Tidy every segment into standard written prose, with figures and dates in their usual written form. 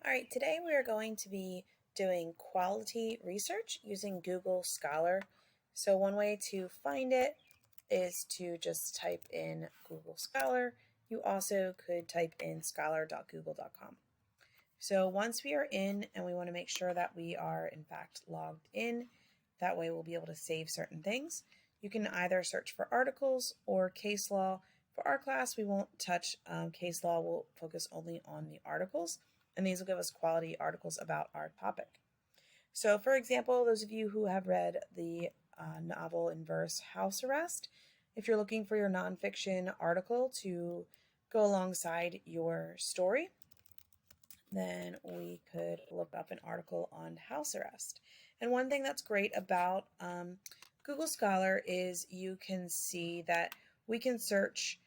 All right, today we are going to be doing quality research using Google Scholar. So one way to find it is to just type in Google Scholar. You also could type in scholar.google.com. So once we are in and we want to make sure that we are in fact logged in, that way we'll be able to save certain things. You can either search for articles or case law. For our class, we won't touch case law. We'll focus only on the articles, and these will give us quality articles about our topic. So for example, those of you who have read the novel in verse House Arrest, if you're looking for your nonfiction article to go alongside your story, then we could look up an article on house arrest. And one thing that's great about Google Scholar is you can see that we can search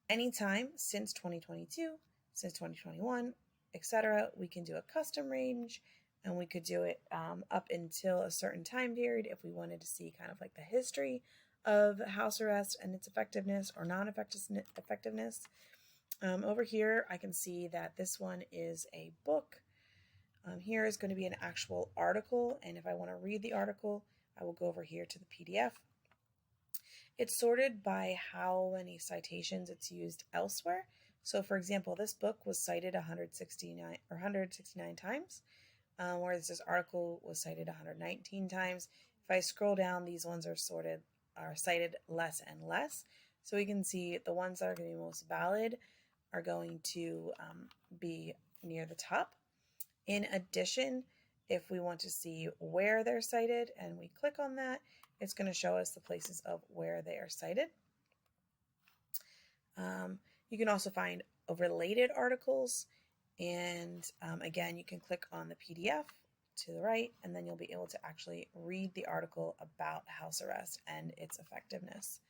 anytime since 2022, since 2021, etc. We can do a custom range, and we could do it up until a certain time period if we wanted to see kind of like the history of house arrest and its effectiveness or non-effectiveness. Over here, I can see that this one is a book. Here is going to be an actual article, and if I want to read the article, I will go over here to the PDF. It's sorted by how many citations it's used elsewhere. So, for example, this book was cited 169 times, whereas this article was cited 119 times. If I scroll down, these ones are cited less and less. So we can see the ones that are going to be most valid are going to be near the top. In addition, if we want to see where they're cited and we click on that, it's going to show us the places of where they are cited. You can also find related articles, and again, you can click on the PDF to the right, and then you'll be able to actually read the article about house arrest and its effectiveness.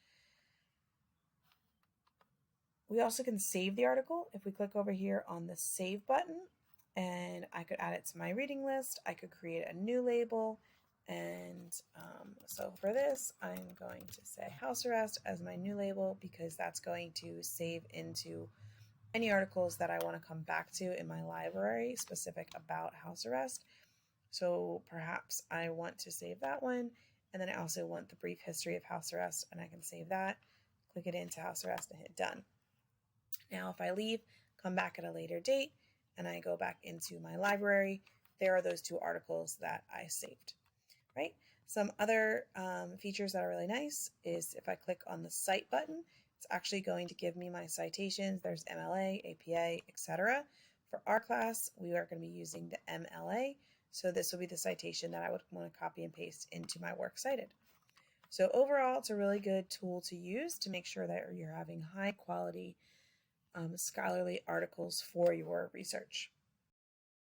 We also can save the article if we click over here on the Save button, and I could add it to my reading list. I could create a new label, and so for this, I'm going to say house arrest as my new label because that's going to save into any articles that I want to come back to in my library specific about house arrest. So perhaps I want to save that one, and then I also want the brief history of house arrest, and I can save that, click it into house arrest, and hit done. Now, if I leave, come back at a later date, and I go back into my library, there are those two articles that I saved, right? Some other features that are really nice is if I click on the Cite button, it's actually going to give me my citations. There's MLA, APA, etc. For our class, we are going to be using the MLA, so this will be the citation that I would want to copy and paste into my works cited. So overall, it's a really good tool to use to make sure that you're having high quality scholarly articles for your research.